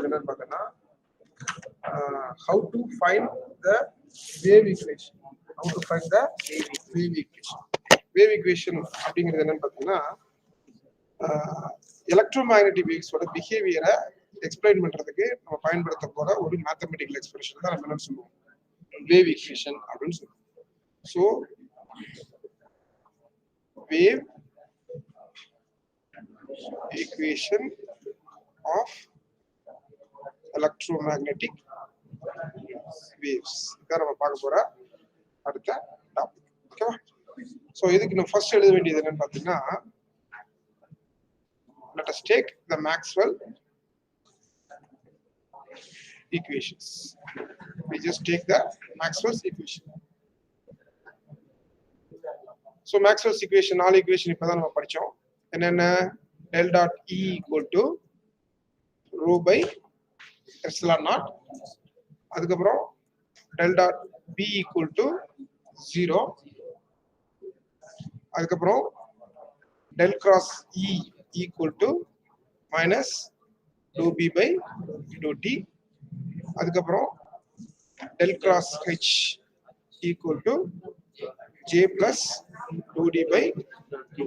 என்னன்னு பார்த்தோம்னா how to find the wave equation. How to find the wave equation. Wave equation அப்படிங்கிறது என்னன்னு பார்த்தீங்கன்னா எலக்ட்ரோமேக்னெட்டிக் வேவ்ஸோட பிஹேவியரை எக்ஸ்பிளைன் பண்றதுக்கு நம்ம பயன்படுத்த போற ஒரு மேத்தமெட்டிக்கல் எக்ஸ்பிரஷன் தான் நம்ம என்ன சொல்லுவோம் வேவ் ஈக்குவேஷன் அப்படின்னு சொல்லுவோம். So wave equation of electromagnetic waves இதான் நம்ம பார்க்க போற அடுத்த டாபிக். ஓகேவா? ஸோ இதுக்கு நம்ம ஃபர்ஸ்ட் எழுத வேண்டியது என்னன்னு பார்த்தீங்கன்னா let us take the Maxwell equations. We just take the Maxwell's equation. So Maxwell's equation, all equation இப்பதான் நம்ம படிச்சோம். என்னென்ன del dot E equal to rho by epsilon naught. அதுக்கப்புறம் del dot B equal to 0. அதுக்கப்புறம் del cross E equal to minus dou B by dou T. அதுக்கப்புறம் del cross H equal to J plus dou D by dou T.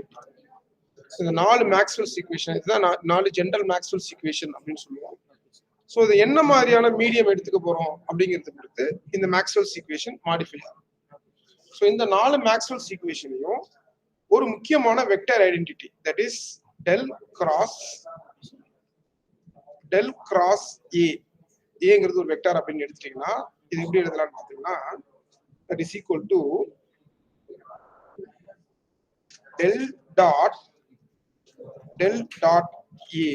இந்த நாலு Maxwell's equation இதுதான் நாலு general Maxwell's equation அப்படின்னு சொல்லுவோம். So இது என்ன மாதிரியான மீடியம் எடுத்துக்க போறோம் அப்படிங்கிறத பொறுத்து இந்த மேக்ஸ்வெல்ஸ் ஈக்குவேஷன் மாடிஃபை ஆகும். ஸோ இந்த நாலு மேக்ஸ்வெல்ஸ் ஈக்குவேஷனையும் ஒரு முக்கியமான vector identity that is del cross A ஏங்கிறது ஒரு வெக்டார் அப்படின்னு எடுத்துட்டீங்கன்னா இது எப்படி எழுதலாம்னு பார்த்தீங்கன்னா that is equal to del dot A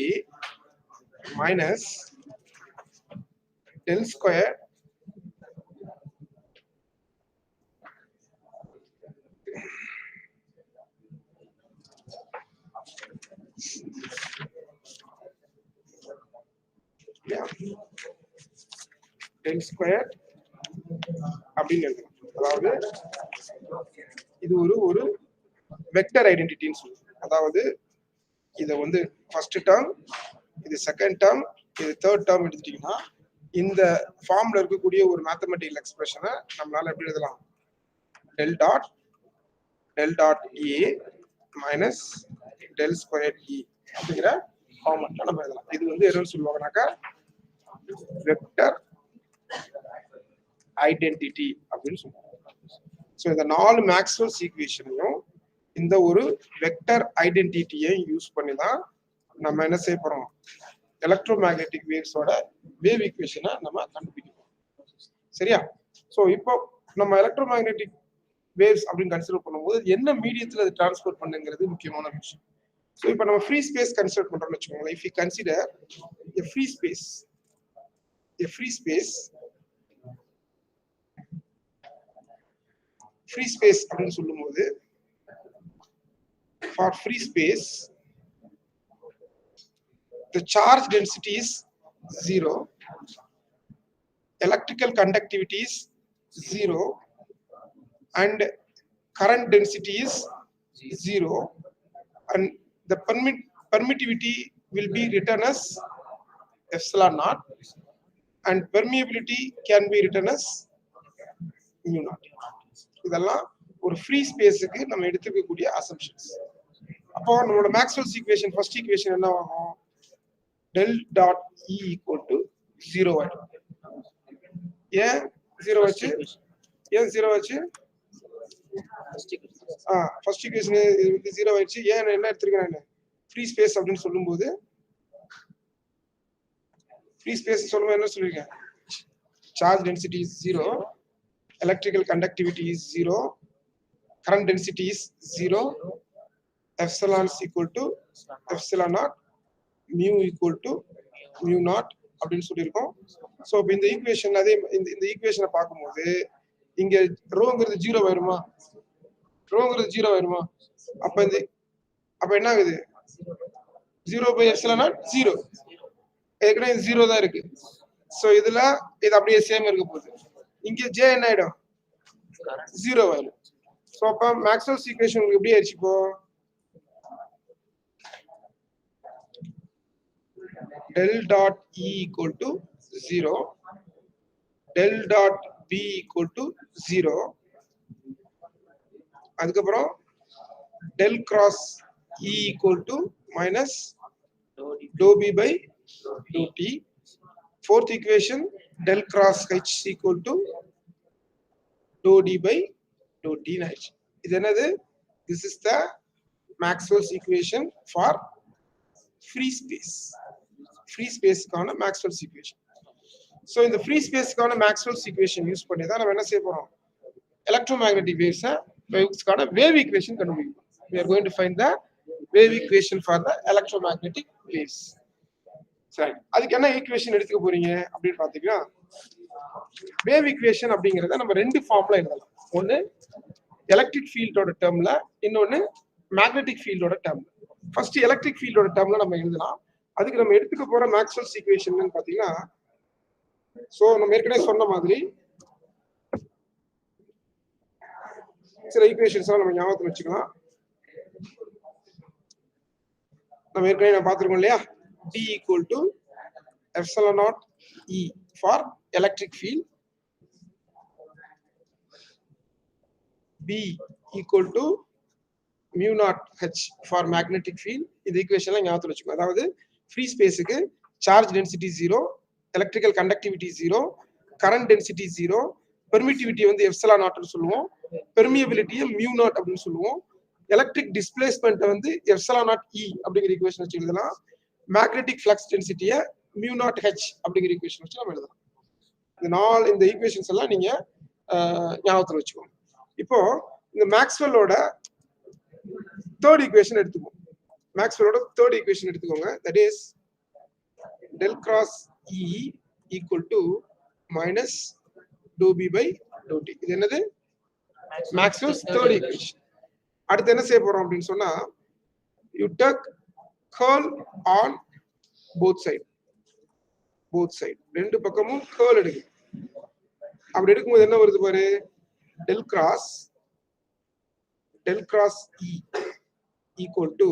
minus del square del square அப்படின்னு எழுதலாம். அதாவது இது ஒரு வெக்டர் ஐடென்டிட்டின்னு சொல்லுவோம். அதாவது இதை வந்து ஃபர்ஸ்ட் டேர்ம், இது செகண்ட் டேர்ம், இது தேர்ட் டேர்ம் எடுத்துட்டீங்கன்னா இந்த ஃபார்ம்ல இருக்கக்கூடிய ஒரு மேத்தமெட்டிக்கல் எக்ஸ்பிரஷனை நம்மளால எப்படி எழுதலாம் del dot A minus del square E அப்படிங்கிற ஃபார்மெட்ல நம்ம எழுதலாம். இது வந்து என்ன சொல்லுவாங்கன்னாக்கா வெக்டர் ஐடென்டிட்டி அப்படின்னு சொல்லுவாங்க. ஸோ இந்த நாலு மேக்ஸ்வெல்ஸ் ஈக்குவேஷனையும் இந்த ஒரு வெக்டர் ஐடென்டிட்டியை யூஸ் பண்ணி தான் நம்ம என்ன செய்ய போறோம் எலக்ட்ரோமேக்னெட்டிக் வேவ்ஸோட வேவ் ஈக்குவேஷனை நம்ம கண்டுபிடிக்கணும். சரியா? ஸோ இப்போ நம்ம எலக்ட்ரோமேக்னெட்டிக் வேவ்ஸ் அப்படின்னு கன்சிடர் பண்ணும்போது என்ன மீடியத்தில் அது டிரான்ஸ்ஃபர் பண்ணுங்கிறது முக்கியமான விஷயம். ஸோ இப்போ நம்ம ஃப்ரீ ஸ்பேஸ் கன்சிடர் பண்றோம்னு வச்சுக்கோங்களேன். If you consider a free space அப்படின்னு சொல்லும்போது for free space the charge density is 0, electrical conductivity is 0 and current density is 0 and the permittivity will be written as epsilon naught and permeability can be written as mu naught. இதெல்லாம் ஒரு free ஸ்பேஸுக்கு நம்ம எடுத்துக்கக்கூடிய assumptions. அப்போ நம்மளோட Maxwell's equation first equation என்ன ஆகும் del dot E equal to 0 ஆயிடும். ஏன் 0 ஆச்சு? ஃபர்ஸ்ட் ஈக்குவேஷன் இது 0 ஆயிடுச்சு. ஏன் என்ன எடுத்துருக்கேன் நான் ஃப்ரீ ஸ்பேஸ் அப்படின்னு சொல்லும்போது ஃப்ரீ ஸ்பேஸ் சொல்லும்போது என்ன சொல்லிருக்கேன் charge density is 0, electrical conductivity is 0, current density is 0, epsilon is equal to epsilon naught, mu equal to mu naught அப்படின்னு சொல்லியிருக்கோம். ஸோ இப்போ இந்த ஈக்குவேஷன் அதே இந்த ஈக்குவேஷனை பார்க்கும்போது இங்க ரோங்கிறது 0 வருமா? அப்ப என்ன ஆகுது 0 by epsilon naught 0. ஏற்கனவே 0 தான் இருக்கு. ஸோ இதுல இது அப்படியே சேம் இருக்க போகுது. இங்க J என்ன ஆயிடும் 0 ஆயிடும். ஸோ அப்ப மேக்ஸ்வெல்ஸ் ஈக்குவேஷன் உங்களுக்கு எப்படி ஆயிடுச்சு? இப்போ del dot E equal to 0, del dot B equal to 0, அதுக்கப்புறம் del cross E equal to minus dou B by dou T. Fourth equation, del cross H equal to dou D by dou T. இது என்னது? This is the Maxwell's equation for free space. Free space கான Maxwell's equation. So இந்த free space கான Maxwell's equation use பண்ணி தான் நம்ம என்ன செய்ய போறோம்? Electromagnetic waves கான wave equation கண்டுபிடிக்கணும். We are going to find the wave equation for the electromagnetic waves. சரி, அதுக்கு என்ன ஈக்குவேஷன் எடுத்துக்க போறீங்க அப்படின்னு பாத்தீங்கன்னா, வேவ் ஈக்குவேஷன் அப்படிங்கறத நம்ம ரெண்டு ஃபார்ம்ல எழுதலாம். ஒன்னு எலக்ட்ரிக் ஃபீல்டோட டேர்ம்ல, இன்னொன்னு மேக்னெட்டிக் ஃபீல்டோட டேர்ம்ல. ஃபர்ஸ்ட் எலக்ட்ரிக் ஃபீல்டோட டேர்ம்ல நம்ம எழுதலாம். அதுக்கு நம்ம எடுத்துக்க போற மேக்ஸ்வெல்ஸ் ஈக்குவேஷன் பாத்தீங்கன்னா, சோ நம்ம ஏற்கனவே சொன்ன மாதிரி சில ஈக்குவேஷன்ஸ் நம்ம ஞாபகத்துல வச்சுக்கலாம். நம்ம ஏற்கனவே பார்த்திருக்கோம் இல்லையா? D equal to epsilon naught E for electric field, B equal to mu naught H for magnetic field. இந்த ஈக்குவேஷன்ல ஞாபகத்துல வச்சுக்கோங்க. அதாவது ஃப்ரீ ஸ்பேஸுக்கு charge density 0, electrical conductivity 0, current density 0, permittivity வந்து எப்சிலான் நாட்னு சொல்லுவோம், பெர்மியபிலிட்டியை மியூ நாட் அப்படின்னு சொல்லுவோம், எலக்ட்ரிக் டிஸ்பிளேஸ்மெண்ட் வந்து எப்சிலான் நாட் E அப்படிங்கிற ஈக்குவேஷன் வச்சு எழுதலாம், மேக்னெட்டிக் ஃப்ளக்ஸ் டென்சிட்டியை மியூ நாட் H அப்படிங்கிற ஈக்குவேஷன் வச்சு நம்ம எழுதலாம். இந்த ஈக்குவேஷன்ஸ் எல்லாம் நீங்க ஞாபகத்துல வச்சுக்கோங்க. இப்போ இந்த மேக்ஸ்வெல்லோட தேர்ட் ஈக்குவேஷன் எடுத்துக்கோங்க. மேக்ஸ்வெல்லோட தேர்ட் ஈக்குவேஷன் எடுத்துக்கோங்க. That is del cross E equal to minus dou B by dou T. இது என்னது? Maxwell's third equation. அடுத்து என்ன செய்ய போறோம் அப்படின்னு சொன்னா, you take curl on both side. ரெண்டு பக்கமும் curl எடுங்க. அப்படி எடுக்கும்போது என்ன வருது பாரு? del cross E equal to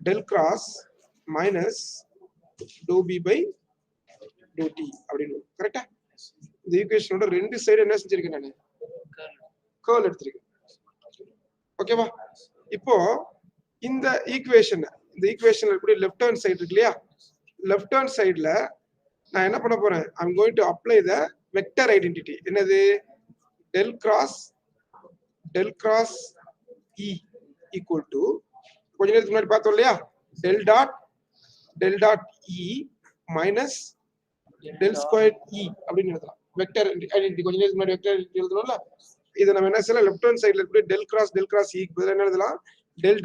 del cross minus dou B by dou T அப்படின்னு. கரெக்டா? இந்த ஈக்குவேஷனோட ரெண்டு சைடு என்ன செஞ்சிருக்கேன் நான்? curl எடுத்திருக்கேன். ஓகேவா? இப்போ இந்த ஈக்குவேஷன்ல எப்படி லெஃப்ட் ஹேண்ட் சைடு இருக்கு இல்லையா? லெஃப்ட் ஹேண்ட் சைடுல நான் என்ன பண்ண போறேன்? I'm going to apply the vector identity. என்னது? del cross E equal to, கொஞ்ச நேரத்துக்கு முன்னாடி பார்த்தோம் இல்லையா? del dot E minus del squared E அப்படின்னு எழுதலாம். வெக்டர் ஐடென்டிட்டி கொஞ்ச நேரத்துக்கு முன்னாடி வெக்டர் ஐடென்டிட்டி எழுதணும்ல, இதை நம்ம என்ன செய்யலாம்? லெஃப்ட் ஹேண்ட் சைடுல இருக்கு del cross E பதிலா என்ன எழுதலாம்? del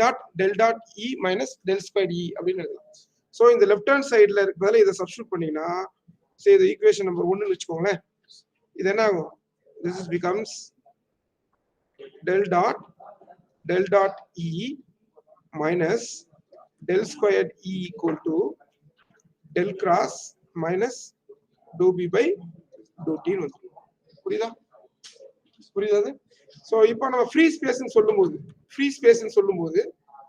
dot E minus del squared E அப்படின்னு எழுதலாம். சோ இந்த லெஃப்ட் ஹேண்ட் சைடுல இருக்கு பதிலா இதை சப்ஸ்டிட்யூட் பண்ணீங்கன்னா, சரி இது ஈக்குவேஷன் நம்பர் 1ன்னு வெச்சுக்கோங்களேன். இது என்ன ஆகும்? this is becomes del dot E minus del squared E equal to del cross minus dou B by dou T ன்னு வந்துரும். புரியுதா? சோ இப்போ நம்ம ஃப்ரீ ஸ்பேஸ்னு சொல்லும்போது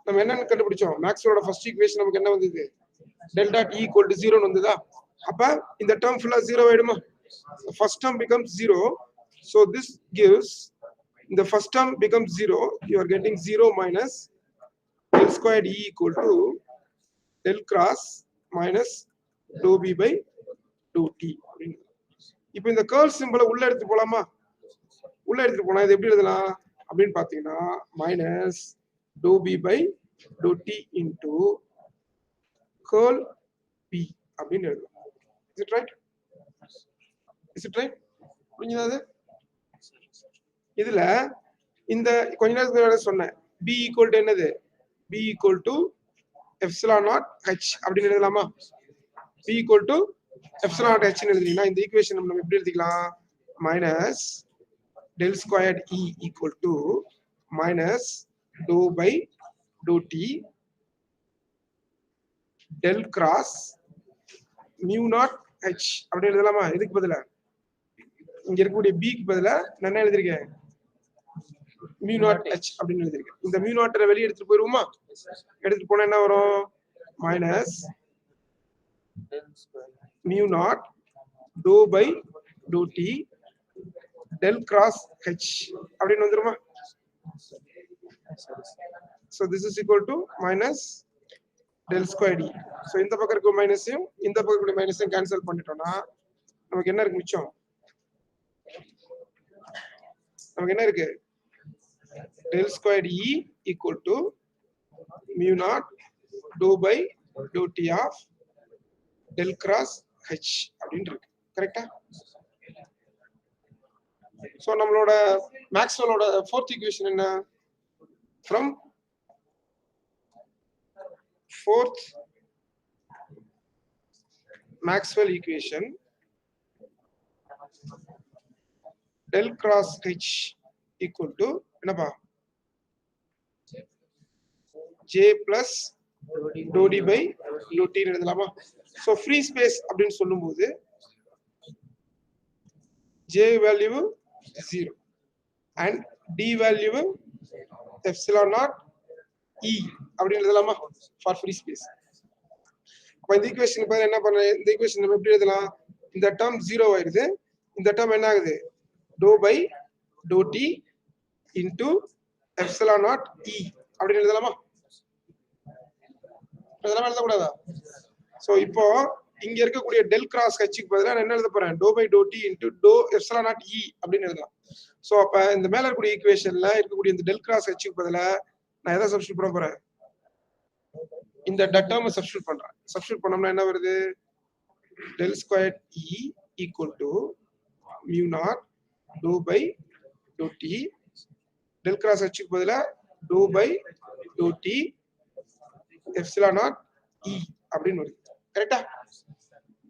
நம்ம என்னன்னு கண்டுபிடிச்சோம்? மேக்ஸ்வெல்லோட ஃபர்ஸ்ட் ஈக்குவேஷன் நமக்கு என்ன வந்தது? del dot E equal to 0 ன்னு வந்ததா? அப்ப இந்த டேர்ம் ஃபுல்லா 0 ஆயிடுமா? The first term becomes 0. So this gives, the first term becomes 0. You are getting 0 minus del squared E equal to del cross minus dou B by dou T. இப்போ இந்த curl சிம்பலை உள்ள எடுத்து போலாமா? உள்ள எடுத்து போனா இது எப்படி எழுதலாம் அப்படின்னு பாத்தீங்கன்னா, minus dou B by dou T into curl P அப்படின்னு எழுதலாம். Is it right? புரியுதா? இதுல இந்த கொஞ்ச நேரத்துக்கு சொன்னேன், B equal to என்னது? B equal to epsilon naught H அப்படின்னு எழுதலாமா? B equal to epsilon naught H ன்னு எழுதினா இந்த ஈக்குவேஷன் நம்ம எப்படி எழுதிக்கலாம்? minus del squared E equal to minus dou by dou T del cross mu naught H அப்படி எழுதலாமா? இதுக்கு பதிலா இங்க இருக்கக்கூடிய B க்கு பதிலா நான் என்ன எழுதிருக்கேன்? mu naught H அப்படின்னு எழுதிருக்கேன். இந்த mu naught வெளிய எடுத்துட்டு போயிருவோமா? எடுத்துட்டு போனா என்ன வரும்? minus mu naught dou by dou t del cross h அப்படின்னு வந்துருமா? So this is equal to minus del square d. So இந்த பக்கம் இருக்க மைனஸையும் இந்த பக்கம் இருக்க மைனஸையும் கேன்சல் பண்ணிட்டோம்னா நமக்கு என்ன இருக்கு மிச்சம்? நமக்கு என்ன இருக்கு? del square e equal to mu naught dou by dou t of del cross h அப்படின்னு இருக்கு. கரெக்டா? சோ நம்மளோட மேக்ஸ்வெலோட fourth equation என்ன? From fourth Maxwell equation, del cross h equal to என்னப்பா? j plus dou d by dou t எழுதலாமா? So free space அப்படின்னு சொல்லும்போது j value 0 and d value epsilon naught e அப்படி எழுதலாமா for free space. அப்ப இந்த equation பாரு என்ன பண்ண, இந்த ஈக்குவேஷன் நம்ம எப்படி எழுதலாம்? இந்த டேர்ம் 0 ஆயிருது, இந்த டேர்ம் என்ன ஆகுது? dou by dou t into epsilon naught e அப்படி எழுதலாமா? எழுதக்கூடாதா? சோ இப்போ இங்க இருக்கக்கூடிய del cross h க்கு பதிலா நான் என்ன எழுத போறேன்? dou by dou t into dou epsilon naught e அப்படின்னு எழுதலாம். சோ அப்ப இந்த மேல இருக்கக்கூடிய ஈக்குவேஷன்ல இருக்கக்கூடிய இந்த del cross h க்கு பதிலா நான் எதை சப்ஸ்டிட்யூட் பண்ண போறேன்? இந்த டேர்மை சப்ஸ்டிட்யூட் பண்றேன். சப்ஸ்டிட்யூட் பண்ணோம்னா என்ன வருது? del square e equal to mu naught dou by dou t del cross h க்கு பதிலா dou by dou t epsilon naught e அப்படின்னு வருது. கரெக்ட்டா?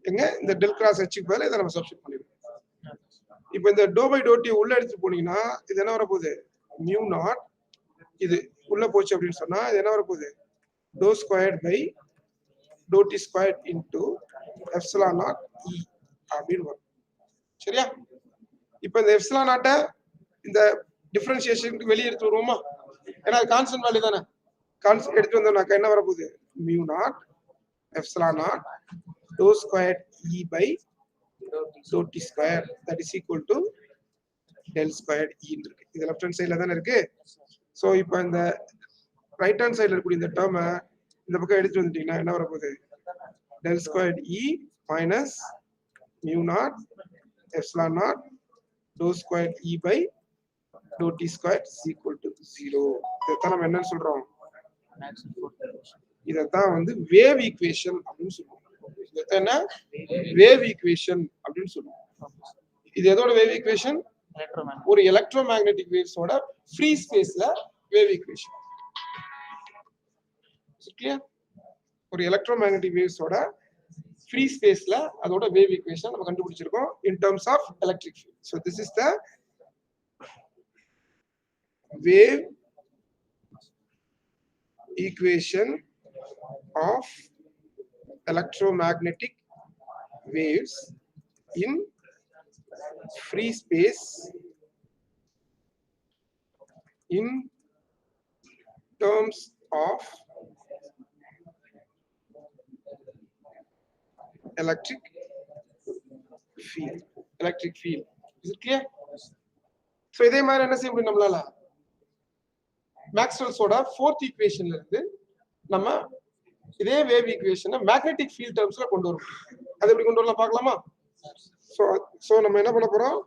எங்க இந்த del cross h க்கு பதிலா இத நம்ம சப்ஸ்டிட்யூட் பண்ணிடுவோம். இப்போ இந்த dou by dou t உள்ள எடுத்து போனீங்கன்னா இது என்ன வர போகுது? mu naught இது உள்ள போச்சு அப்படின்னு சொன்னா இது என்ன வர போகுது? dou squared by dou t squared into epsilon naught e அப்படின்னு வரும். சரியா? இப்போ இந்த epsilon naught இந்த டிஃபரன்ஷியேஷனுக்கு வெளிய எடுத்து வருவோமா? ஏன்னா அது கான்ஸ்டன்ட் வேல்யூ தானே. கான்ஸ்டன்ட் எடுத்து வந்தோம்னா என்ன வர போகுது? mu naught epsilon naught dou squared e by dou t square that is equal to del squared e இருக்கு. இது லெஃப்ட் ஹேண்ட் சைடுல தானே இருக்கு. சோ இப்போ இந்த ரைட் ஹேண்ட் சைடுல இருக்கக்கூடிய இந்த டேர்மை இந்த பக்கம் எடுத்து வந்துட்டீங்கன்னா என்ன வர போகுது? del squared e minus mu naught epsilon naught dou squared e by dou t squared is equal to 0. இதைத்தான் நம்ம என்ன சொல்றோம்? இதைத்தான் வந்து வேவ் ஈக்குவேஷன் அப்படின்னு சொல்லுவோம். இதைத்தான் என்ன? வேவ் ஈக்குவேஷன் அப்படின்னு சொல்லுவோம். இது எதோட வேவ் ஈக்குவேஷன்? ஒரு எலக்ட்ரோமேக்னெட்டிக் வேவ்ஸோட ஃப்ரீ ஸ்பேஸ்ல வேவ் ஈக்குவேஷன். கிளியர்? ஒரு எலக்ட்ரோமேக்னெட்டிக் வேவ்ஸோட ஃப்ரீ ஸ்பேஸ்ல அதோட வேவ் ஈக்குவேஷன் நம்ம கண்டுபிடிச்சிருக்கோம் in terms of electric field. So this is the wave equation of electromagnetic waves in free space in terms of electric field. Electric field. Is it clear? So இதே மாதிரி என்ன செய்ய முடியும் நம்மளால? மேக்ஸ்வெல்ஸோட ஃபோர்த் ஈக்குவேஷன்ல இருந்து நம்ம இதே வேவ் ஈக்குவேஷனை மேக்னெட்டிக் ஃபீல்ட் டர்ம்ஸ்ல கொண்டு வரோம். அது எப்படி கொண்டு வரலாம் பார்க்கலாமா? So நம்ம என்ன பண்ண போறோம்?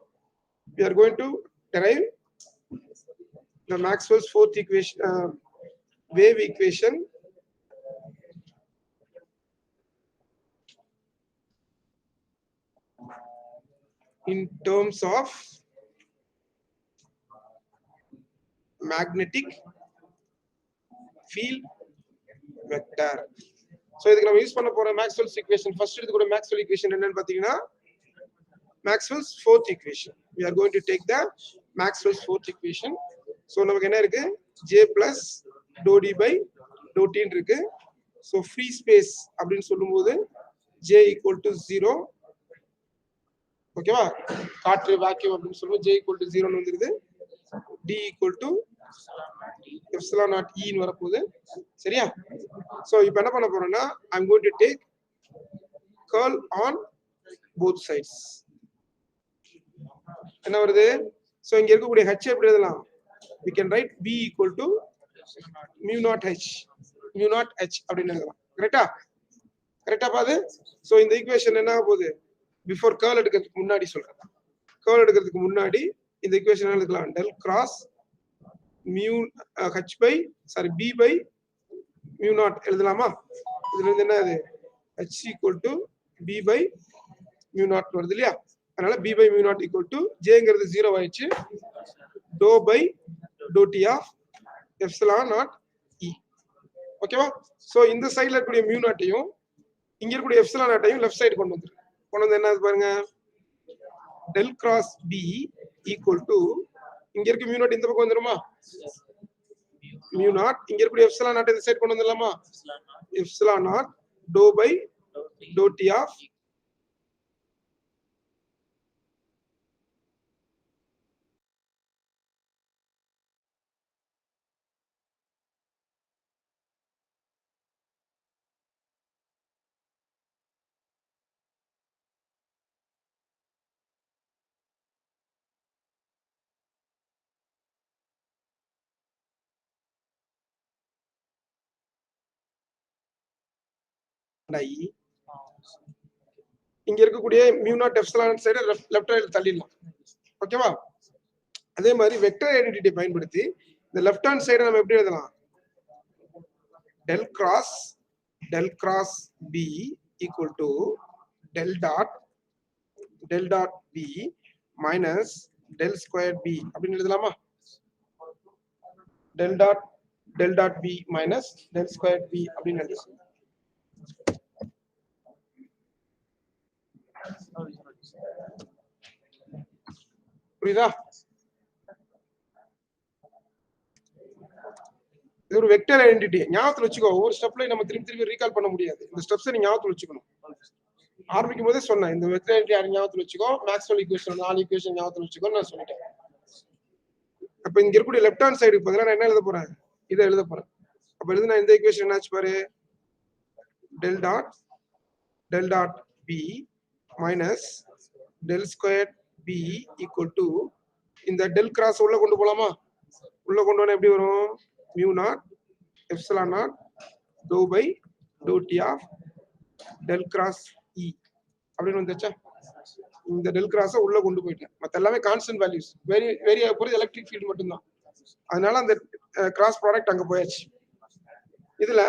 We are going to derive the Maxwell's fourth equation, wave equation in terms of magnetic field vector. So இதுக்கு நம்ம யூஸ் பண்ண போற Maxwell's equation, first எடுத்துக்கிற Maxwell equation என்னன்னு பாத்தீங்கன்னா Maxwell's fourth equation. We are going to take the Maxwell's fourth equation. So நமக்கு என்ன இருக்கு? J plus dou d by dou t இருக்கு. So free space அப்படின்னு சொல்லும்போது J equal to 0. ஓகேவா? காற்று வாக்யூம் அப்படின்னு சொல்லும்போது J equal to 0 ன்னு வந்துருது. D equal to epsilon naught E ன்னு வரப்போகுது. சரியா? So இப்போ என்ன பண்ண போறோம்னா I'm going to take curl on both sides. என்ன வருது? So இங்க இருக்கக்கூடிய h எப்படி எழுதலாம்? We can write b equal to mu naught h அப்படின்னு எழுதலாம். கரெக்டா பாது? So இந்த ஈக்குவேஷன் என்ன போகுது? பிஃபோர் கர்ல் எடுக்கிறதுக்கு முன்னாடி சொல்றேன். கர்ல் எடுக்கிறதுக்கு முன்னாடி இந்த ஈக்குவேஷன் எழுதலாம். del cross mu h by b by mu naught எழுதலாமா? இதுல இருந்து என்ன அது? h equal to b by mu naught வருது இல்லையா? அதனால b by mu naught equal to jங்கிறது 0 ஆயிடுச்சு. dou by dou t of epsilon naught e. ஓகேவா? சோ இந்த சைடுல இருக்கக்கூடிய mu naught-ஐயும் இங்க இருக்கக்கூடிய epsilon naught-ஐயும் லெஃப்ட் சைடு கொண்டு வந்து என்ன பாருங்க, del cross b equal to இங்க இருக்க mu naught இந்த பக்கம் வந்துருமா? mu naught இங்க இருக்கக்கூடிய epsilon naught இந்த சைடு கொண்டு வந்துடலாமா? epsilon naught dou by dou t of இங்க இருக்கக்கூடிய mu naught epsilon side left hand தள்ளிடலாம். ஓகேவா? அதே மாதிரி வெக்டர் ஐடென்டிட்டி பயன்படுத்தி இந்த லெஃப்ட் ஹேண்ட் சைடு நம்ம எப்படி எழுதலாம்? del cross b equal to del dot b minus del square b அப்படின்னு எழுதலாமா? del dot b minus del square b அப்படின்னு எழுதலாம். புரியுதா? இது ஒரு வெக்டர் ஐடென்டிட்டி. ஞாபகத்துல வச்சுக்கோ. ஒவ்வொரு ஸ்டெப்ல நம்ம திருப்பி ரீகால் பண்ண முடியாது. இந்த ஸ்டெப்ஸ் நீ ஞாபகத்துல வச்சுக்கணும். ஆரம்பிக்கும் போதே சொன்னேன், இந்த வெக்டர் ஐடென்டிட்டி ஞாபகத்துல வச்சுக்கோ. மேக்ஸ்வெல் ஈக்குவேஷன் 4 ஈக்குவேஷன் ஞாபகத்துல வச்சுக்கோ நான் சொல்லிட்டேன். அப்ப இங்க இருக்கக்கூடிய லெஃப்ட் ஹேண்ட் சைடுக்கு பதிலா நான் என்ன எழுத போறேன்? இதை எழுத போறேன். அப்ப எழுதுனா இந்த ஈக்குவேஷன் என்னாச்சு பாரு? del dot b minus del square b equal to இந்த del cross உள்ள கொண்டு போலாமா? உள்ள கொண்டு வந்தா எப்படி வரும்? mu naught epsilon naught dou by dou t of del cross e அப்படின்னு வந்துச்சா? இந்த del cross உள்ள கொண்டு போயிட்டேன். மத்த எல்லாமே கான்ஸ்டன்ட் வேல்யூஸ். வெரி போறது எலக்ட்ரிக் ஃபீல்ட் மட்டும் தான். அதனால அந்த கிராஸ் ப்ராடக்ட் அங்க போயாச்சு. இதுல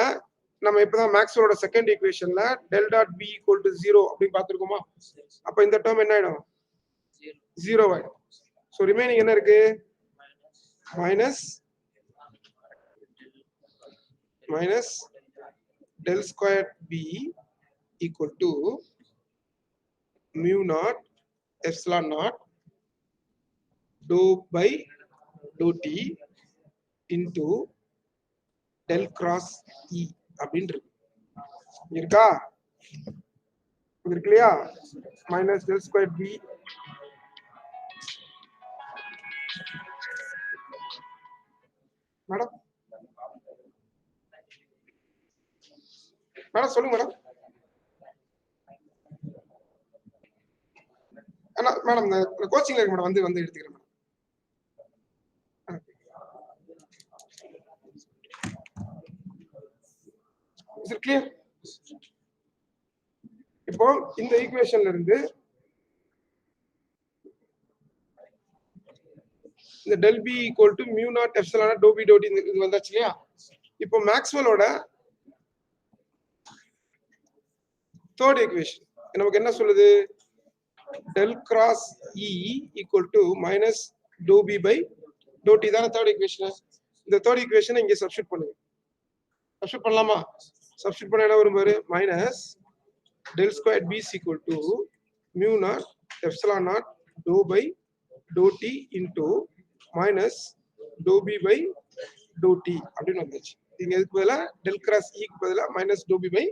நம்ம இப்பதான் மேக்ஸ்வெலோட second ஈக்குவேஷன்ல del dot b equal to 0 அப்படி பார்த்திருக்கோமா? அப்ப இந்த டேர்ம் என்ன ஆயிடும்? 0 ஆயிடும். சோ ரிமைனிங் என்ன இருக்கு? minus del square b equal to mu naught epsilon naught dou by dou t into del cross e அப்படின்றது இருக்கா? இருக்கு இல்லையா? minus del square b madam சொல்லுங்க மேடம். மேடம் கோச்சிங்ல இருக்கு மேடம், வந்து எடுத்துக்கிறேன் மேடம். Is it clear? இப்போ இந்த ஈக்குவேஷன்ல இருந்து இந்த del b equal to mu naught epsilon naught dou b dou t இது வந்தாச்சு இல்லையா? இப்போ மேக்ஸ்வெலோட தேர்ட் ஈக்குவேஷன் நமக்கு என்ன சொல்லுது? del cross e equal to minus dou b by dou t தான தேர்ட் ஈக்குவேஷன். இந்த தேர்ட் ஈக்குவேஷனை இங்க சப்ஸ்டிட்யூட் பண்ணுங்க. சப்ஸ்டிட்யூட் பண்ணலாமா? சப்ஸ்டிட்யூட் பண்ண என்ன வரும் பாரு? minus del square b is equal to mu naught epsilon naught dou by dou t into minus dou b by dou t அப்படின்னு வந்துச்சு. இங்க இதுக்கு பதிலா del cross e க்கு பதிலா minus dou b by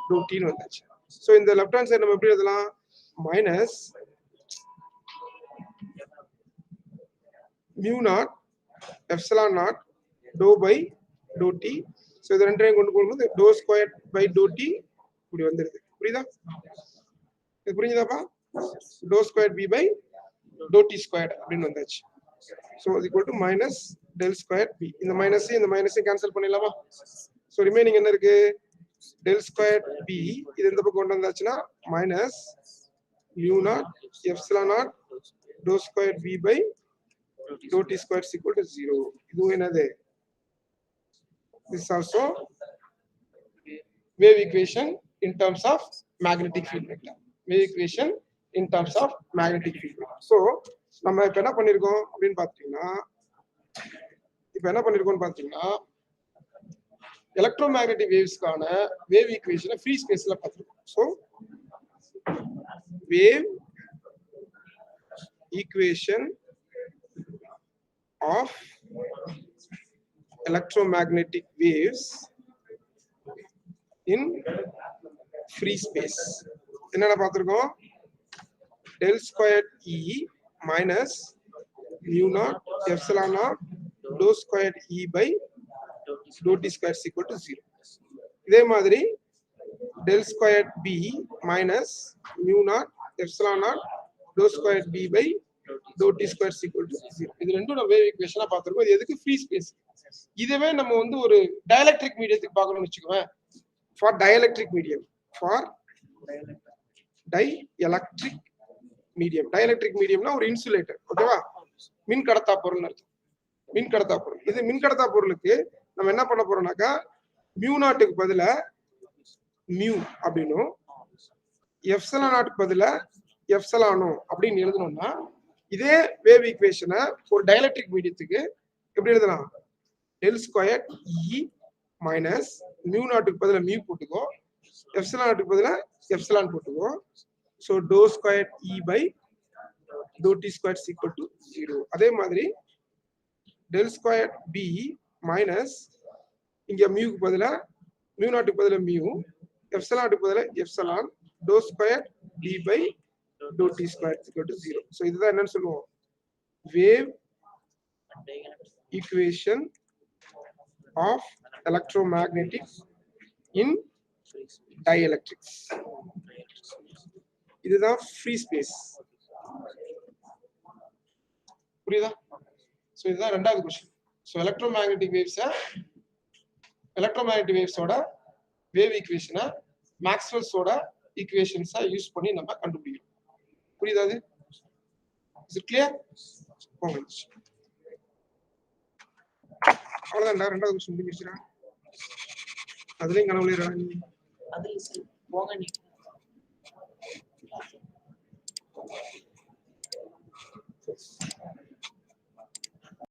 dou t ன்னு வந்துச்சு. So இந்த லெஃப்ட் ஹேண்ட் சைடு நம்ம எப்படி எழுதலாம்? minus mu naught epsilon naught dou by dou t. So இது ரெண்டையும் கொண்டு போகும்போது dou square by dou t இப்படி வந்துருது. புரியுதா? இது புரியுதாப்பா? dou square b by dou t squared அப்படின்னு வந்தாச்சு. So is equal to minus del square b. இந்த மைனஸ் இந்த மைனஸ் கேன்சல் பண்ணிடலாமா? So ரிமைனிங் என்ன இருக்கு? del square b இது இந்த பக்கம் கொண்டு வந்தாச்சுன்னா minus mu naught epsilon naught dou square b by dou t squared is equal to 0. இது என்னது? This is also wave equation in terms of magnetic field vector. Wave equation in terms of magnetic field vector. So நம்ம இப்ப என்ன பண்ணிருக்கோம் அப்படினு பாத்தீங்கன்னா electromagnetic waves-கான wave equation free space-ல பாத்துறோம். So wave equation of electromagnetic waves in free space என்னென்ன பார்த்திருக்கோம்? del squared e minus mu naught epsilon naught dou squared e by dou t squared is equal to 0. இதே மாதிரி del squared b minus mu naught epsilon naught dou squared b by dou t squared is equal to 0. இது ரெண்டும் நம்ம wave ஈக்குவேஷனா பார்த்திருக்கோம். இது எதுக்கு? Free space. இதுவே நம்ம வந்து ஒரு டயலெக்ட்ரிக் மீடியத்துக்கு பார்க்கணும்னு வெச்சுக்குவேன். for dielectric medium, dielectric mediumனா ஒரு இன்சுலேட்டர், ஓகேவா? மின் கடத்தா பொருள்னு அர்த்தம். மின் கடத்தா பொருள். இது மின் கடத்தா பொருளுக்கு நம்ம என்ன பண்ண போறோம்னாக்கா mu நாட்டுக்கு பதிலா mu அப்படினும் எப்சிலான் நாட்டுக்கு பதிலா எப்சிலானோ அப்படின்னு எழுதணும்னா இதே வேவ் ஈக்குவேஷனை ஒரு டயலெக்ட்ரிக் மீடியத்துக்கு எப்படி எழுதலாம்? del square e minus mu நாட்டுக்கு பதிலா mu போட்டுக்கோ, எப்சிலான் நாட்டுக்கு பதிலா எப்சிலான் போட்டுக்கோ. So dou squared e by dou t squared is equal to 0. அதே மாதிரி del squared b minus இங்க mu க்கு பதிலா mu நாட்டுக்கு பதிலா mu, எப்சிலான் நாட்டுக்கு பதிலா epsilon, dou squared b by dou t squared is equal to 0. So இதுதான் என்னன்னு சொல்லுவோம்? Wave equation of electromagnetic in dielectrics. இதுதான் ஃப்ரீ ஸ்பேஸ். புரியுதா? சோ இதுதான் இரண்டாவது क्वेश्चन. சோ எலக்ட்ரோமேக்னெட்டிக் வேவ்ஸோட வேவ் ஈக்குவேஷனை மேக்ஸ்வெல்ஸோட ஈக்குவேஷன்ஸா யூஸ் பண்ணி நம்ம கண்டுபிடிக்கணும். புரியுதா? இது இஸ் இட் கிளியர்? அவ்வளவுதான். ரெண்டாவது क्वेश्चन முடிஞ்சிருச்சா? அதுலயும் கனவுல போங்க நீ